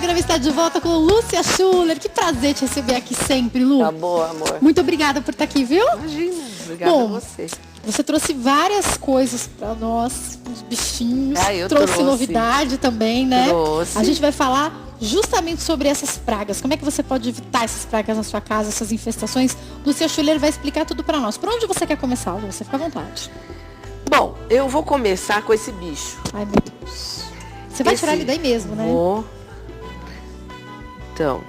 programa está de volta com Lúcia Schuller. Que prazer te receber aqui sempre, Lu. Tá bom, amor. Muito obrigada por estar aqui, viu? Imagina, obrigada a você. Você trouxe várias coisas para nós, uns bichinhos. Eu trouxe novidade também, né? Trouxe. A gente vai falar justamente sobre essas pragas. Como é que você pode evitar essas pragas na sua casa, essas infestações? Lúcia Schuller vai explicar tudo para nós. Por onde você quer começar, Lu? Você fica à vontade. Bom, eu vou começar com esse bicho. Ai, meu Deus. Você vai tirar ele daí mesmo, né? Vou. Então,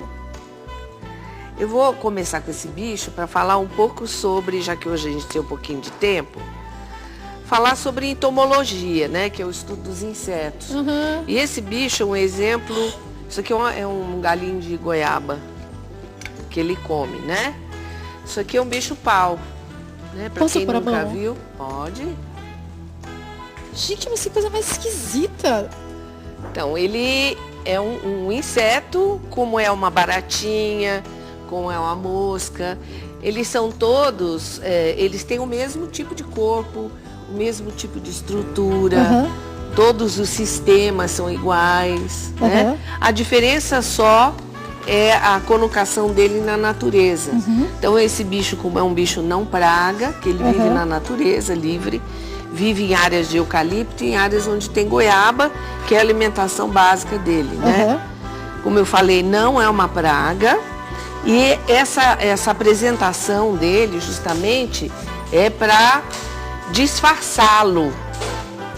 eu vou começar com esse bicho para falar um pouco sobre, já que hoje a gente tem um pouquinho de tempo, falar sobre entomologia, né? Que é o estudo dos insetos. Uhum. E esse bicho é um exemplo. Isso aqui é um galinho de goiaba que ele come, né? Isso aqui é um bicho-pau, né? Para quem nunca viu, pode. Gente, mas que coisa mais esquisita. Então, ele é um inseto, como é uma baratinha, como é uma mosca. Eles são todos, eles têm o mesmo tipo de corpo, o mesmo tipo de estrutura. Uhum. Todos os sistemas são iguais, né? A diferença só é a colocação dele na natureza. Uhum. Então, esse bicho, como é um bicho não praga, que ele vive na natureza, livre, vive em áreas de eucalipto, em áreas onde tem goiaba, que é a alimentação básica dele, né? Como eu falei, não é uma praga. E essa apresentação dele, justamente, é para disfarçá-lo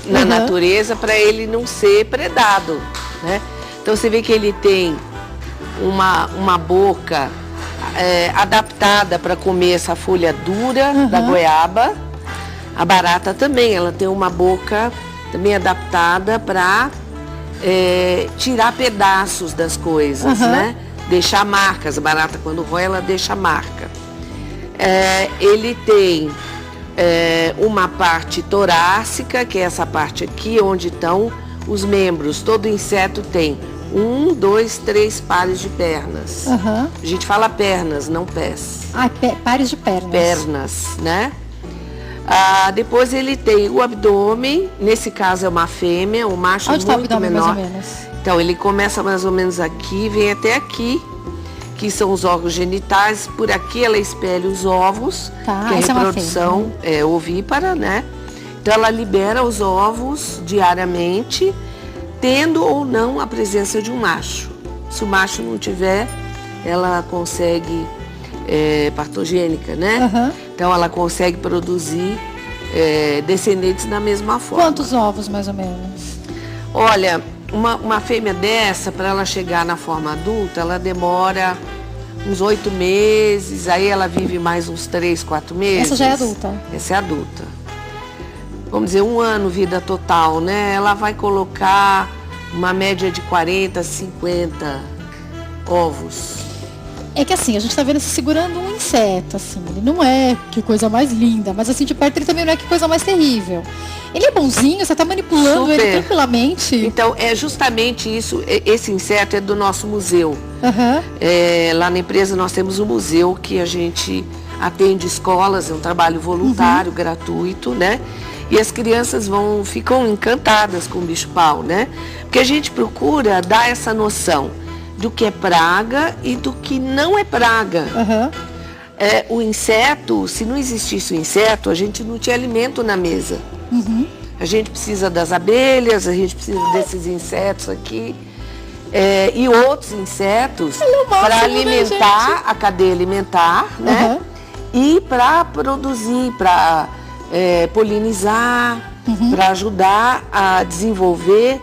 na natureza, para ele não ser predado, né? Então, você vê que ele tem uma boca adaptada para comer essa folha dura da goiaba. A barata também, ela tem uma boca também adaptada para tirar pedaços das coisas, né? Deixar marcas. A barata, quando rói, ela deixa marca. Ele tem uma parte torácica, que é essa parte aqui, onde estão os membros. Todo inseto tem 1, 2, 3 pares de pernas. A gente fala pernas, não pés. Pares de pernas. Pernas, né? Depois ele tem o abdômen, nesse caso é uma fêmea, o macho é muito menor. Mais ou menos? Então ele começa mais ou menos aqui, vem até aqui, que são os órgãos genitais. Por aqui ela espelha os ovos, que é a reprodução ovípara, né? Então ela libera os ovos diariamente, tendo ou não a presença de um macho. Se o macho não tiver, ela consegue partogênica, né? Então ela consegue produzir descendentes da mesma forma. Quantos ovos, mais ou menos? Olha, uma fêmea dessa, para ela chegar na forma adulta, ela demora uns 8 meses, aí ela vive mais uns 3, 4 meses. Essa já é adulta? Essa é adulta. Vamos dizer, 1 ano vida total, né? Ela vai colocar uma média de 40, 50 ovos. É que assim, a gente tá vendo se segurando um inseto, assim, ele não é que coisa mais linda, mas assim, de perto ele também não é que coisa mais terrível. Ele é bonzinho, você tá manipulando ele tranquilamente. Então, é justamente isso, esse inseto é do nosso museu. Lá na empresa nós temos um museu que a gente atende escolas, é um trabalho voluntário, gratuito, né? E as crianças ficam encantadas com o bicho-pau, né? Porque a gente procura dar essa noção do que é praga e do que não é praga. O inseto, se não existisse o inseto, a gente não tinha alimento na mesa. A gente precisa das abelhas, a gente precisa desses insetos aqui. E outros insetos para alimentar a cadeia alimentar, né? E para produzir, para polinizar, para ajudar a desenvolver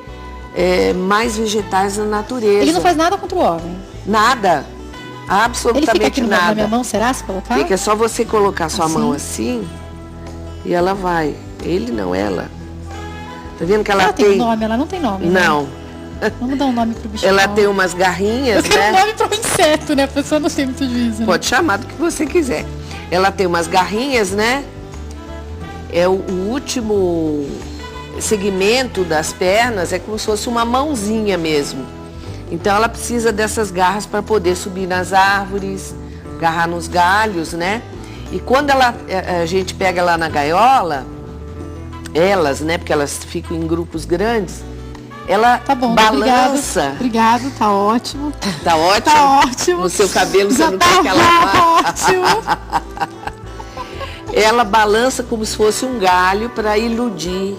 mais vegetais na natureza. Ele não faz nada contra o homem? Nada. Absolutamente ele fica aqui nada. Na minha mão, será, se colocar? Fica, é só você colocar sua mão assim e ela vai. Ele não, ela. Tá vendo que ela tem nome? Ela não tem nome. Não. Né? Vamos dar um nome pro bicho. Ela tem umas garrinhas, né? Eu quero um nome pro inseto, né? A pessoa não tem muito juízo. Pode chamar do que você quiser. Ela tem umas garrinhas, né? É o último segmento das pernas, é como se fosse uma mãozinha mesmo. Então ela precisa dessas garras para poder subir nas árvores, agarrar nos galhos, né? E quando a gente pega lá na gaiola, elas, né? Porque elas ficam em grupos grandes, ela tá bom, balança. Obrigado, tá ótimo. Tá ótimo? Tá ótimo. No seu cabelo você já não tá tem aquela... ótimo. Ela balança como se fosse um galho para iludir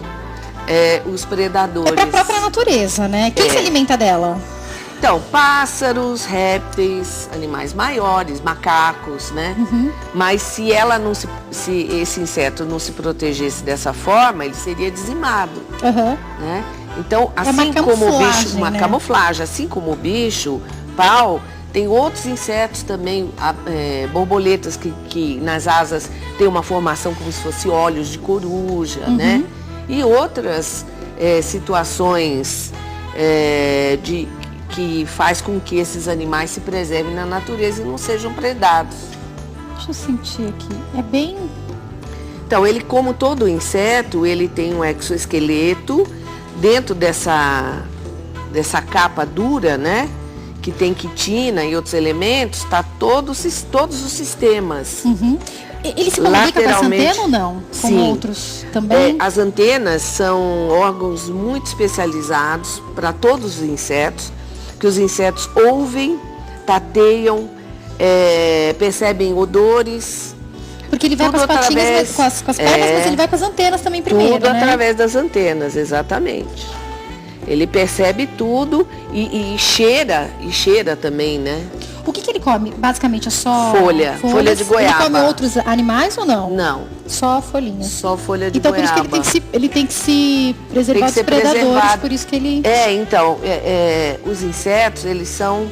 os predadores. É para a própria natureza, né? Quem se alimenta dela? Então, pássaros, répteis, animais maiores, macacos, né? Mas se ela não se esse inseto não se protegesse dessa forma, ele seria dizimado, né? Então, assim como o bicho, uma camuflagem, assim como o bicho, pau, tem outros insetos também, borboletas que nas asas tem uma formação como se fosse olhos de coruja, né? E outras situações que faz com que esses animais se preservem na natureza e não sejam predados. Deixa eu sentir aqui. É bem... Então, ele, como todo inseto, ele tem um exoesqueleto dentro dessa capa dura, né? Que tem quitina e outros elementos, tá todos os sistemas. Ele se comunica com essa antena ou não? Sim. Com outros também? As antenas são órgãos muito especializados para todos os insetos, que os insetos ouvem, tateiam, percebem odores. Porque ele vai com as patinhas, com as pernas, mas ele vai com as antenas também primeiro, tudo através das antenas, exatamente. Ele percebe tudo e cheira também, né? O que ele come? Basicamente é só folha de goiaba. Ele come outros animais ou não? Não. Só folhinhas. Só folha de então, goiaba. Então por isso que ele tem que se preservar dos predadores, por isso que ele... os insetos, eles são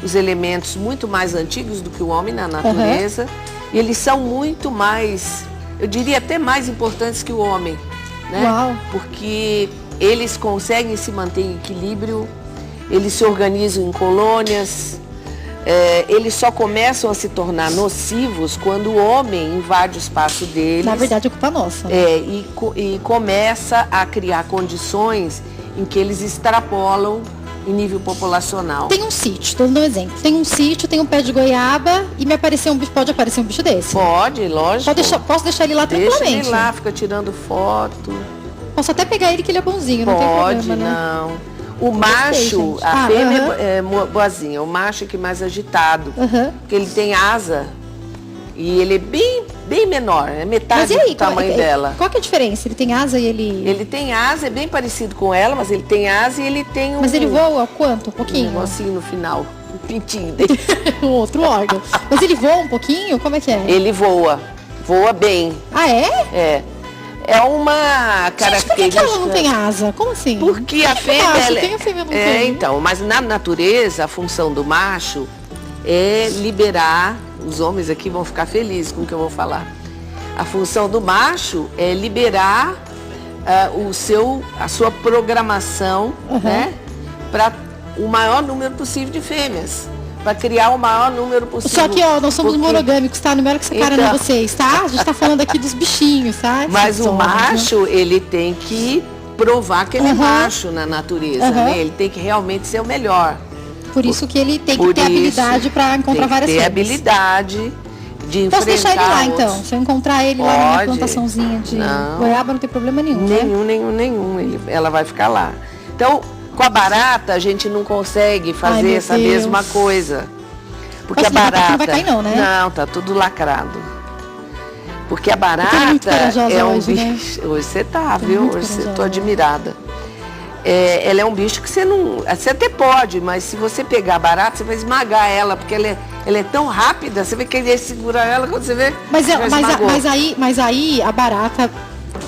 os elementos muito mais antigos do que o homem na natureza. E eles são muito mais, eu diria até mais importantes que o homem, né? Uau. Porque eles conseguem se manter em equilíbrio, eles se organizam em colônias, eles só começam a se tornar nocivos quando o homem invade o espaço deles. Na verdade, é culpa nossa. Né? E começa a criar condições em que eles extrapolam em nível populacional. Tem um sítio, estou dando um exemplo. Tem um sítio, tem um pé de goiaba e pode aparecer um bicho desse? Pode, lógico. Posso deixar ele lá tranquilamente? Deixa ele lá, fica tirando foto. Posso até pegar ele que ele é bonzinho, não tem problema, né? Não. O macho, a fêmea é boazinha, o macho é que é mais agitado, porque ele tem asa e ele é bem menor, é metade do tamanho dela. Qual que é a diferença? Ele tem asa e ele... Ele tem asa, é bem parecido com ela, mas ele tem asa e ele tem um... Mas ele voa quanto? Um pouquinho? Um negocinho no final, um pintinho dele. Um outro órgão. Mas ele voa um pouquinho? Como é que é? Ele voa bem. Ah, é? É. É uma característica... Gente, por que ela não tem asa? Como assim? Porque a fêmea... tem a fêmea não tem. Então, mas na natureza, a função do macho é liberar... Os homens aqui vão ficar felizes com o que eu vou falar. A função do macho é liberar a sua programação, né? Para o maior número possível de fêmeas. Para criar o maior número possível. Só que, nós somos monogâmicos, tá? Não quero que separando vocês, tá? A gente tá falando aqui dos bichinhos, tá? Mas o macho, ele tem que provar que ele é macho na natureza, né? Ele tem que realmente ser o melhor. Por isso que ele tem que ter habilidade para encontrar várias fêmeas. Tem habilidade de enfrentar. Posso deixar ele lá, então? Se eu encontrar ele lá na minha plantaçãozinha de goiaba, não tem problema nenhum, Nenhum. Ela vai ficar lá. Então, com a barata, a gente não consegue fazer essa mesma coisa. Porque a barata... Não vai cair não, né? Não, tá tudo lacrado. Porque a barata é um bicho... Né? Hoje você tá, viu? Hoje eu tô admirada. Ela é um bicho que você não... Você até pode, mas se você pegar a barata, você vai esmagar ela, porque ela é tão rápida, você vai querer segurar ela quando você vê... Mas aí a barata,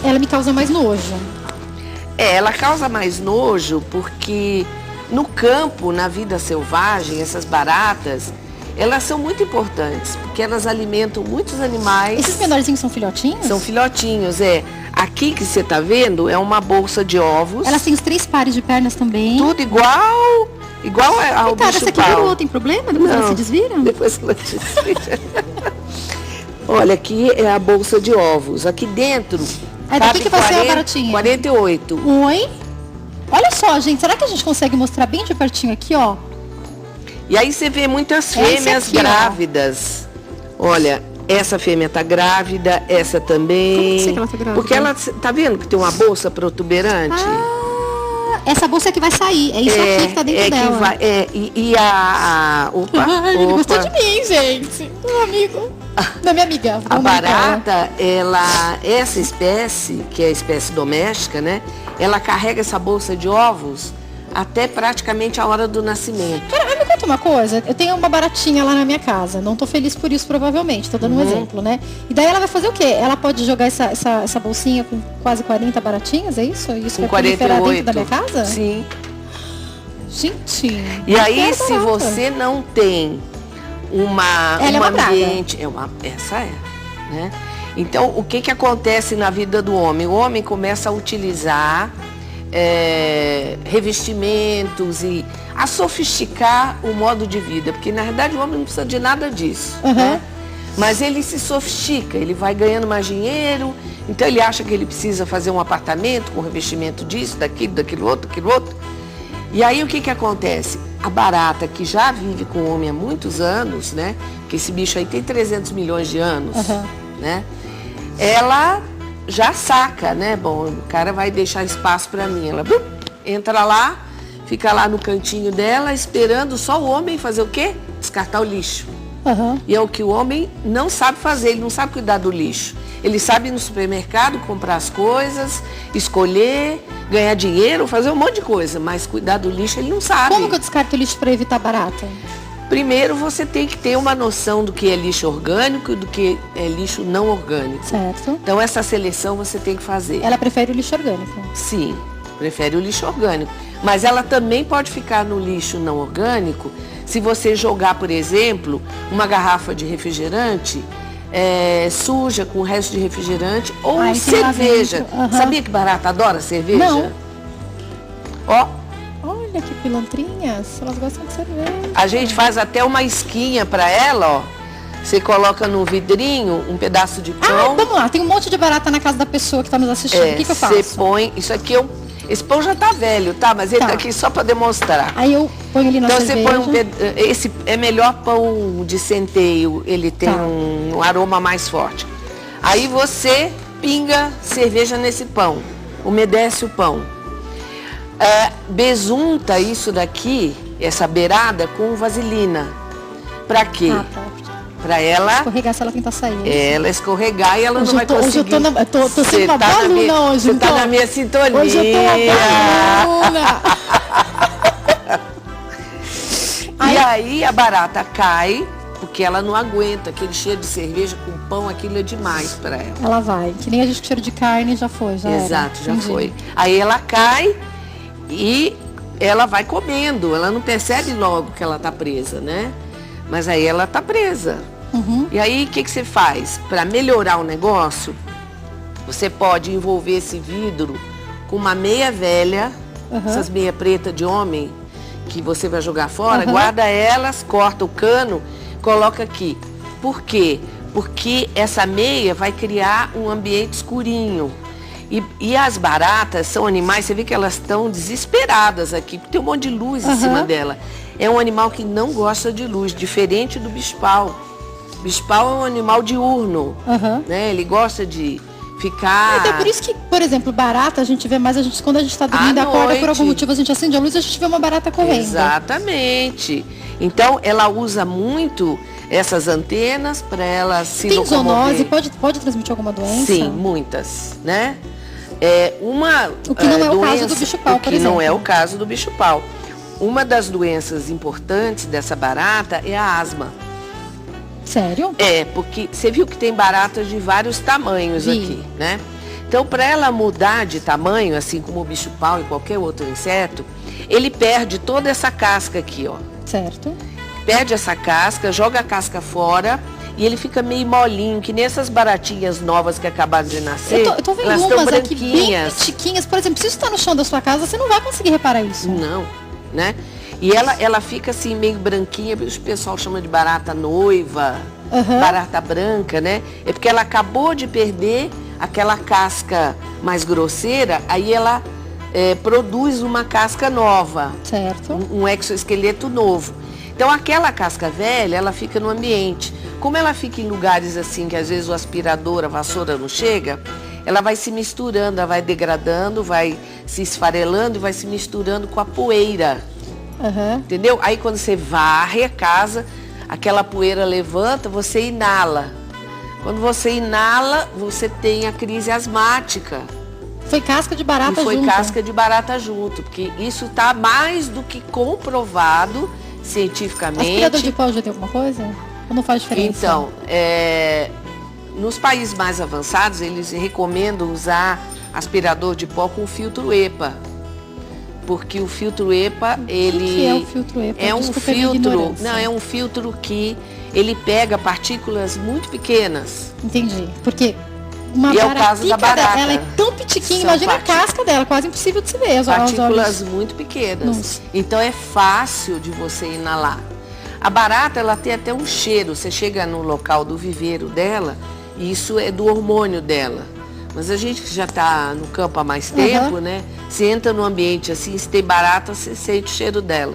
ela me causa mais nojo. Ela causa mais nojo porque no campo, na vida selvagem, essas baratas, elas são muito importantes, porque elas alimentam muitos animais. Esses menorzinhos são filhotinhos? São filhotinhos, Aqui que você tá vendo é uma bolsa de ovos. Elas têm os 3 pares de pernas também. Tudo igual ao bicho essa aqui virou, tem problema? Depois elas se desviram? Depois elas se desviram. Olha, aqui é a bolsa de ovos. Aqui dentro... daqui que vai ser a baratinha? 48. Oi? Olha só, gente. Será que a gente consegue mostrar bem de pertinho aqui, ó? E aí você vê muitas fêmeas grávidas. Olha, essa fêmea tá grávida, essa também. Como que ela tá grávida? Porque ela, tá vendo que tem uma bolsa protuberante? Essa bolsa que vai sair, é isso aqui que tá dentro dela. Que vai, opa, Ai, ele gostou de mim, gente. Um amigo. Da minha amiga. A barata, essa espécie, que é a espécie doméstica, né? Ela carrega essa bolsa de ovos até praticamente a hora do nascimento. Cara, me conta uma coisa. Eu tenho uma baratinha lá na minha casa. Não tô feliz por isso, provavelmente. Tô dando um exemplo, né? E daí ela vai fazer o quê? Ela pode jogar essa bolsinha com quase 40 baratinhas, é isso? Isso com vai proliferar 48. dentro da minha casa? Sim. Gente. E aí, se você não tem um ambiente... Essa é, né? Então, o que acontece na vida do homem? O homem começa a utilizar revestimentos e a sofisticar o modo de vida, porque na verdade o homem não precisa de nada disso, né? Mas ele se sofistica, ele vai ganhando mais dinheiro, então ele acha que ele precisa fazer um apartamento com revestimento disso, daquilo outro. E aí o que acontece? A barata, que já vive com o homem há muitos anos, né? Que esse bicho aí tem 300 milhões de anos, né? Ela já saca, né? Bom, o cara vai deixar espaço para mim. Ela entra lá, fica lá no cantinho dela, esperando só o homem fazer o quê? Descartar o lixo. E é o que o homem não sabe fazer, ele não sabe cuidar do lixo. Ele sabe ir no supermercado, comprar as coisas, escolher, ganhar dinheiro, fazer um monte de coisa, mas cuidar do lixo ele não sabe. Como que eu descarto o lixo para evitar barata? Primeiro você tem que ter uma noção do que é lixo orgânico e do que é lixo não orgânico. Certo. Então essa seleção você tem que fazer. Ela prefere o lixo orgânico? Sim, prefere o lixo orgânico. Mas ela também pode ficar no lixo não orgânico se você jogar, por exemplo, uma garrafa de refrigerante suja com o resto de refrigerante ou cerveja. Sabia que barata adora cerveja? Não. Ó. Olha que pilantrinhas, elas gostam de cerveja. A gente faz até uma isquinha para ela, ó. Você coloca no vidrinho um pedaço de pão. Vamos lá, tem um monte de barata na casa da pessoa que está nos assistindo. O que eu faço? Você põe, isso aqui esse pão já tá velho, tá? Mas ele tá aqui só para demonstrar. Aí eu ponho ali na cerveja. Então você põe esse é melhor pão de centeio, ele tem um aroma mais forte. Aí você pinga cerveja nesse pão, umedece o pão. Besunta isso daqui, essa beirada, com vaselina. Pra quê? Pra ela escorregar se ela tentar sair. Ela escorregar e ela não vai conseguir. Hoje eu tô sendo uma boa aluna hoje. Você tá na minha sintonia. Hoje eu tô uma boa aluna. E aí a barata cai, porque ela não aguenta aquele cheiro de cerveja com pão, aquilo é demais pra ela. Ela vai, que nem a gente com cheiro de carne já foi, já Exato, já foi. Aí ela cai e ela vai comendo, ela não percebe logo que ela tá presa, né? Mas aí ela tá presa. E aí o que você faz? Para melhorar o negócio, você pode envolver esse vidro com uma meia velha, essas meia preta de homem, que você vai jogar fora, guarda elas, corta o cano, coloca aqui. Por quê? Porque essa meia vai criar um ambiente escurinho. E as baratas são animais, você vê que elas estão desesperadas aqui, porque tem um monte de luz em cima dela. É um animal que não gosta de luz, diferente do bicho-pau. O bicho-pau é um animal diurno, né? Ele gosta de ficar... Então, por isso que, por exemplo, barata, a gente vê mais, quando a gente está dormindo, acorda por algum motivo, a gente acende a luz e a gente vê uma barata correndo. Exatamente. Então, ela usa muito essas antenas para ela se locomover. Tem zoonose? Pode transmitir alguma doença? Sim, muitas, né? O que não é o caso do bicho-pau, por exemplo. O que não é o caso do bicho-pau. Uma das doenças importantes dessa barata é a asma. Sério? Porque você viu que tem baratas de vários tamanhos aqui, né? Então, para ela mudar de tamanho, assim como o bicho-pau e qualquer outro inseto, ele perde toda essa casca aqui, ó. Certo. Perde essa casca, joga a casca fora e ele fica meio molinho, que nem essas baratinhas novas que acabaram de nascer. Eu tô vendo umas aqui bem chiquinhas. Por exemplo, se isso está no chão da sua casa, você não vai conseguir reparar isso. Não, né? E ela fica assim meio branquinha, o pessoal chama de barata noiva, barata branca, né? É porque ela acabou de perder aquela casca mais grosseira, aí ela produz uma casca nova. Certo. Um exoesqueleto novo. Então aquela casca velha, ela fica no ambiente. Como ela fica em lugares assim, que às vezes o aspirador, a vassoura não chega, ela vai se misturando, ela vai degradando, vai se esfarelando e vai se misturando com a poeira. Entendeu? Aí quando você varre a casa, aquela poeira levanta, você inala. Quando você inala, você tem a crise asmática. Foi casca de barata junto. Foi casca de barata junto, porque isso está mais do que comprovado cientificamente. Aspirador de pó já tem alguma coisa? Ou não faz diferença? Então, nos países mais avançados, eles recomendam usar aspirador de pó com filtro EPA. Porque o filtro EPA, ele... O que é o filtro EPA? É um filtro... Não, é um filtro que ele pega partículas muito pequenas. Entendi. Porque uma e é o caso da barata. Ela é tão pitiquinha, imagina a casca dela, quase impossível de se ver. Partículas muito pequenas. Nossa. Então é fácil de você inalar. A barata, ela tem até um cheiro. Você chega no local do viveiro dela, e isso é do hormônio dela. Mas a gente que já está no campo há mais tempo, né? Você entra no ambiente assim, se tem barata, você sente o cheiro dela.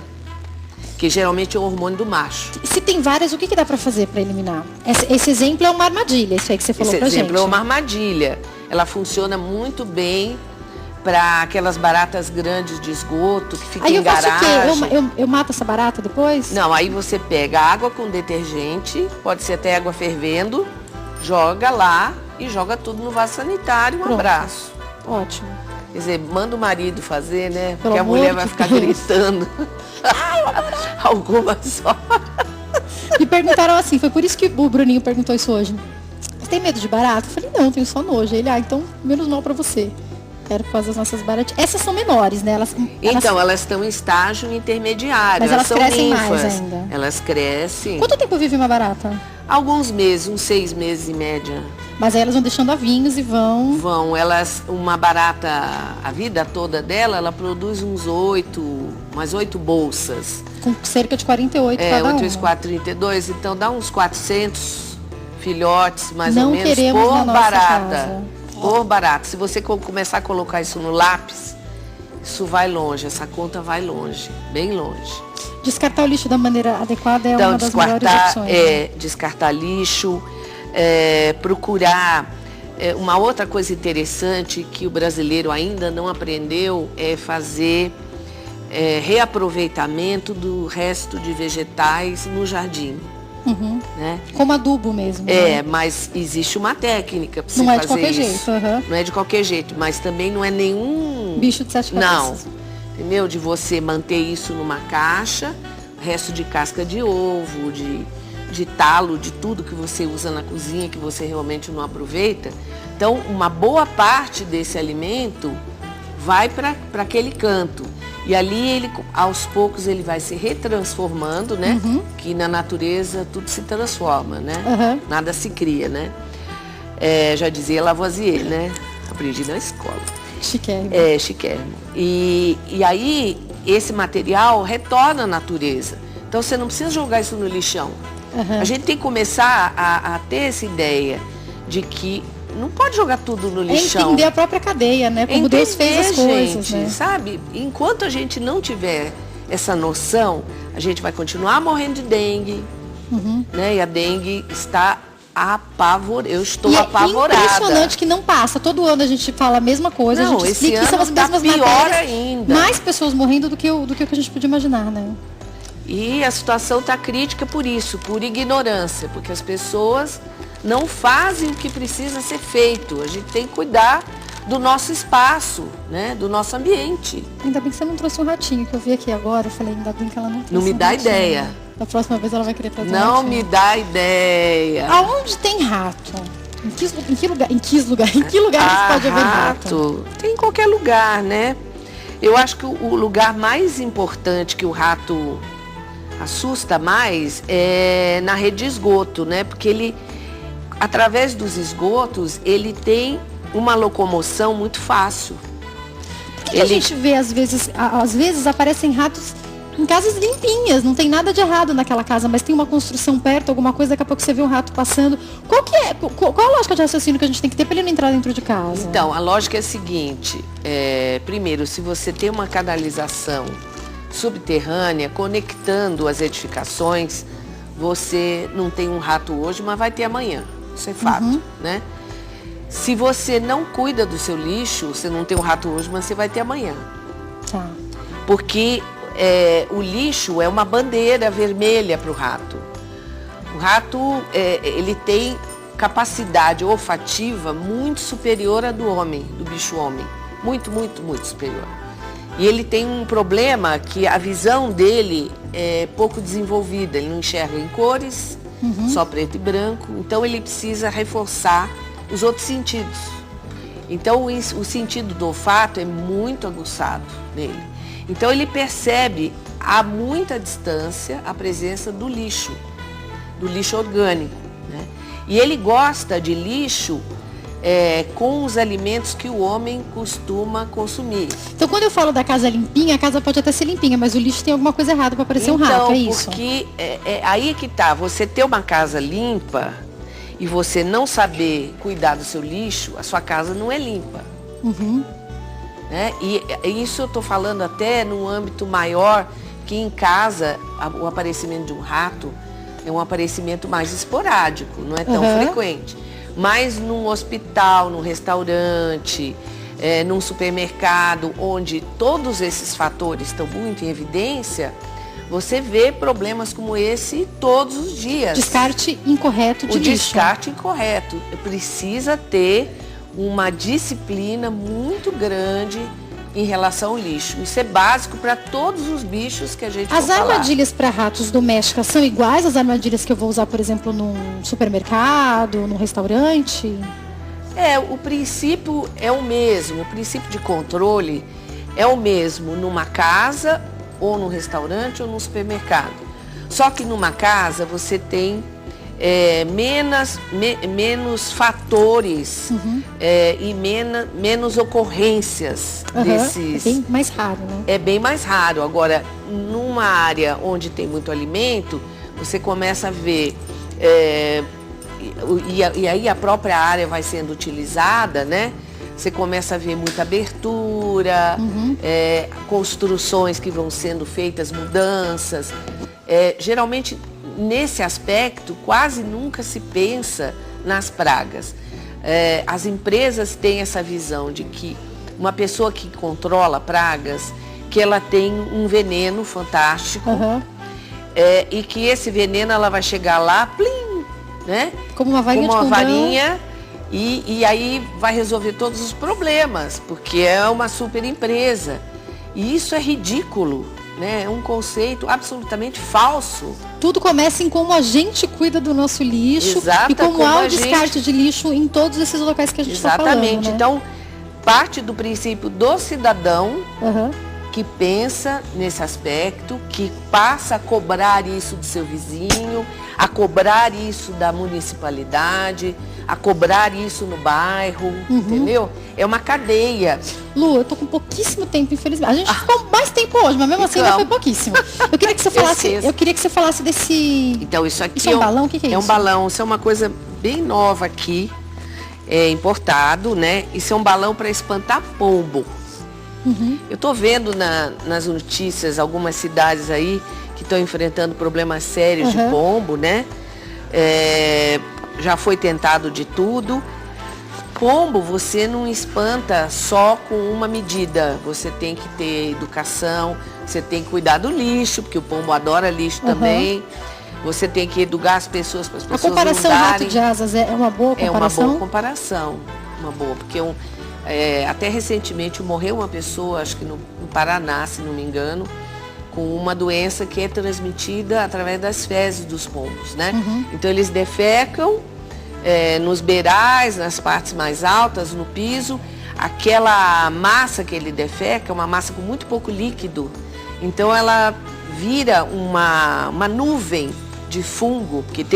Que geralmente é o hormônio do macho. Se tem várias, o que dá para fazer para eliminar? Esse exemplo é uma armadilha, isso aí que você falou pra gente. Esse exemplo é uma armadilha. Ela funciona muito bem para aquelas baratas grandes de esgoto, que ficam em garagem. Aí eu faço o quê? Eu mato essa barata depois? Não, aí você pega água com detergente, pode ser até água fervendo, joga lá e joga tudo no vaso sanitário. Um abraço. Ótimo. Quer dizer, manda o marido fazer, né? Porque a mulher vai ficar gritando. Algumas só. Me perguntaram assim, foi por isso que o Bruninho perguntou isso hoje. Você tem medo de barata? Eu falei, não, tenho só nojo. Ele, então menos mal pra você. Era por causa das nossas baratinhas. Essas são menores, né? Então, elas estão em estágio intermediário. Mas elas são crescem ninfas. mais ainda. Elas crescem. Quanto tempo vive uma barata? Alguns meses, uns 6 meses em média. Mas aí elas vão deixando ovinhos e vão... Uma barata, a vida toda dela, ela produz umas 8 bolsas. Com cerca de 48 cada 8 uma. vezes 4, 32, então dá uns 400 filhotes, mais ou menos, por barata. Casa. Por barata. Se você começar a colocar isso no lápis, isso vai longe, essa conta vai longe, bem longe. Descartar o lixo da maneira adequada é uma das melhores opções. Descartar lixo, procurar... uma outra coisa interessante que o brasileiro ainda não aprendeu é fazer reaproveitamento do resto de vegetais no jardim. Né? Como adubo mesmo. Né? Mas existe uma técnica para você fazer isso. Não é de qualquer jeito. Não é de qualquer jeito, mas também não é nenhum... bicho de 7 cabeças. Não. Entendeu? De você manter isso numa caixa, resto de casca de ovo, de talo, de tudo que você usa na cozinha, que você realmente não aproveita. Então, uma boa parte desse alimento vai para aquele canto. E ali, aos poucos, ele vai se retransformando, né? Que na natureza tudo se transforma, né? Nada se cria, né? Já dizia Lavoisier, né? Aprendi na escola. Chiquérrimo. Chiquérrimo. E aí, esse material retorna à natureza. Então, você não precisa jogar isso no lixão. A gente tem que começar a ter essa ideia de que não pode jogar tudo no lixão. Entender a própria cadeia, né? Como Deus fez as coisas, gente, né? Sabe? Enquanto a gente não tiver essa noção, a gente vai continuar morrendo de dengue, né? E a dengue está eu estou apavorada. É impressionante que não passa. Todo ano a gente fala a mesma coisa, não, a gente explica que são as mesmas pior matérias. Ainda. Mais pessoas morrendo do que o que a gente podia imaginar, né? E a situação está crítica por isso, por ignorância, porque as pessoas não fazem o que precisa ser feito. A gente tem que cuidar do nosso espaço, né? Do nosso ambiente. Ainda bem que você não trouxe um ratinho, que eu vi aqui agora. Eu falei, ainda bem que ela não trouxe. Não me dá ideia. Da próxima vez ela vai querer trazer um ratinho. Não me dá ideia. Aonde tem rato? Em que lugar pode haver rato? Tem em qualquer lugar, né? Eu acho que o lugar mais importante que o rato assusta mais é na rede de esgoto, né? Porque ele, através dos esgotos, ele tem uma locomoção muito fácil. Por que a gente vê, às vezes aparecem ratos em casas limpinhas, não tem nada de errado naquela casa, mas tem uma construção perto, alguma coisa, daqui a pouco você vê um rato passando. Qual a lógica de raciocínio que a gente tem que ter para ele não entrar dentro de casa? Então, a lógica é a seguinte, primeiro, se você tem uma canalização subterrânea, conectando as edificações, você não tem um rato hoje, mas vai ter amanhã. Isso é fato, né? Se você não cuida do seu lixo, você não tem um rato hoje, mas você vai ter amanhã. Tá. Porque o lixo é uma bandeira vermelha para o rato. O rato, ele tem capacidade olfativa muito superior à do homem, do bicho homem. Muito, muito, muito superior. E ele tem um problema que a visão dele é pouco desenvolvida. Ele não enxerga em cores, só preto e branco. Então ele precisa reforçar os outros sentidos. Então o sentido do olfato é muito aguçado nele. Então ele percebe a muita distância a presença do lixo orgânico, né? E ele gosta de lixo com os alimentos que o homem costuma consumir. Então quando eu falo da casa limpinha, a casa pode até ser limpinha, mas o lixo tem alguma coisa errada para parecer um rato, é isso? Porque aí que tá, você ter uma casa limpa e você não saber cuidar do seu lixo, a sua casa não é limpa. Né? E isso eu estou falando até num âmbito maior, que em casa o aparecimento de um rato é um aparecimento mais esporádico, não é tão frequente. Mas num hospital, num restaurante, num supermercado, onde todos esses fatores estão muito em evidência, você vê problemas como esse todos os dias. Descarte incorreto de lixo. O descarte incorreto. Precisa ter uma disciplina muito grande em relação ao lixo. Isso é básico para todos os bichos que a gente As armadilhas para ratos domésticas são iguais às armadilhas que eu vou usar, por exemplo, num supermercado, num restaurante? O princípio é o mesmo. O princípio de controle é o mesmo numa casa, ou num restaurante, ou num supermercado. Só que numa casa você tem menos fatores e menos ocorrências desses. É bem mais raro, né? É bem mais raro. Agora, numa área onde tem muito alimento, você começa a ver, e aí a própria área vai sendo utilizada, né? Você começa a ver muita abertura, construções que vão sendo feitas, mudanças. Geralmente, nesse aspecto, quase nunca se pensa nas pragas. As empresas têm essa visão de que uma pessoa que controla pragas, que ela tem um veneno fantástico, e que esse veneno ela vai chegar lá, plim, né? Como uma varinha, e aí vai resolver todos os problemas, porque é uma super empresa. E isso é ridículo. É um conceito absolutamente falso. Tudo começa em como a gente cuida do nosso lixo. Exato, e como há o descarte de lixo em todos esses locais que a gente está falando. Exatamente. Né? Então, parte do princípio do cidadão que pensa nesse aspecto, que passa a cobrar isso do seu vizinho, a cobrar isso da municipalidade, a cobrar isso no bairro, entendeu? É uma cadeia. Lu, eu tô com pouquíssimo tempo, infelizmente. A gente ficou mais tempo hoje, mas mesmo assim ainda foi pouquíssimo. Eu queria que você falasse desse... Então, isso aqui isso é um balão? O que é isso? É um balão, isso é uma coisa bem nova aqui, importado, né? Isso é um balão para espantar pombo. Eu tô vendo nas notícias algumas cidades aí que estão enfrentando problemas sérios de pombo, né? Já foi tentado de tudo. Pombo você não espanta só com uma medida. Você tem que ter educação, você tem que cuidar do lixo, porque o pombo adora lixo também. Você tem que educar as pessoas para as pessoas não darem. A comparação rato de asas é uma boa comparação? É uma boa comparação, uma boa, porque até recentemente morreu uma pessoa, acho que no Paraná, se não me engano, com uma doença que é transmitida através das fezes dos pombos, né? Então eles defecam nos beirais, nas partes mais altas, no piso. Aquela massa que ele defeca é uma massa com muito pouco líquido. Então ela vira uma nuvem de fungo, porque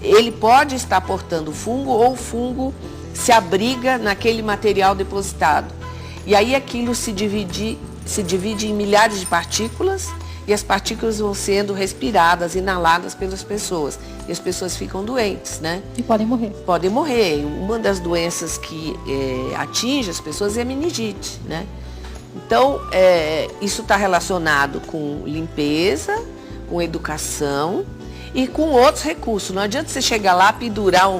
ele pode estar portando fungo ou o fungo se abriga naquele material depositado. E aí aquilo se divide em milhares de partículas e as partículas vão sendo respiradas, inaladas pelas pessoas. E as pessoas ficam doentes, né? E podem morrer. Podem morrer. Uma das doenças que atinge as pessoas é a meningite, né? Então, isso está relacionado com limpeza, com educação e com outros recursos. Não adianta você chegar lá, pendurar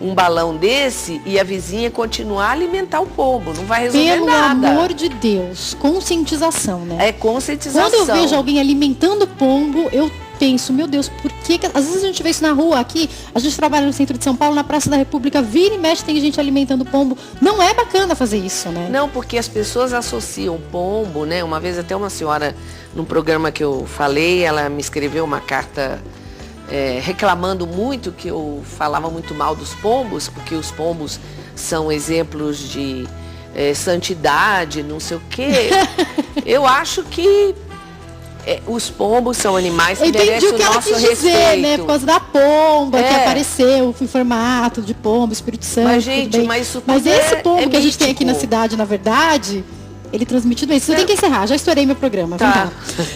um balão desse e a vizinha continuar a alimentar o pombo. Não vai resolver nada. Pelo amor de Deus, conscientização, né? É conscientização. Quando eu vejo alguém alimentando pombo, eu penso, meu Deus, por que... Às vezes a gente vê isso na rua aqui, a gente trabalha no centro de São Paulo, na Praça da República, vira e mexe, tem gente alimentando pombo. Não é bacana fazer isso, né? Não, porque as pessoas associam pombo, né? Uma vez até uma senhora, num programa que eu falei, ela me escreveu uma carta reclamando muito que eu falava muito mal dos pombos, porque os pombos são exemplos de santidade, não sei o quê. Eu acho que os pombos são animais que merecem o nosso respeito. Dizer, né? Por causa da pomba que apareceu em formato de pombo, Espírito Santo. Mas, gente, mas esse pombo que a gente tem aqui na cidade, na verdade, ele transmite doença. Você tem que encerrar, já estourei meu programa. Tá.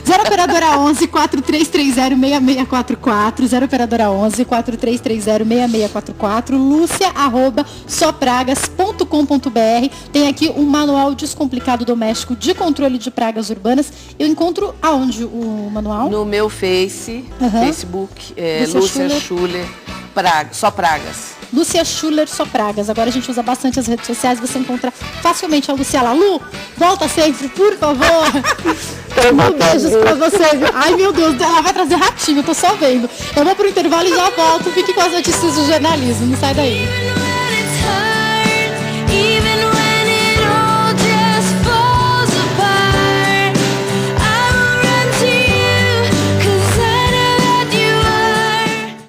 0 operadora 11 4330 6644, 0 operadora 11 4330 6644, lucia@sopragas.com.br. Tem aqui um manual descomplicado doméstico de controle de pragas urbanas. Eu encontro aonde o manual? No meu Facebook, Lúcia Schuller, só pragas. Lúcia Schuller, só pragas. Agora a gente usa bastante as redes sociais, você encontra facilmente a Lúcia lá. Lu, volta sempre, por favor. Beijos pra você. Ai, meu Deus, ela vai trazer ratinho, eu tô só vendo. Eu vou pro intervalo e já volto. Fique com as notícias do jornalismo, não sai daí.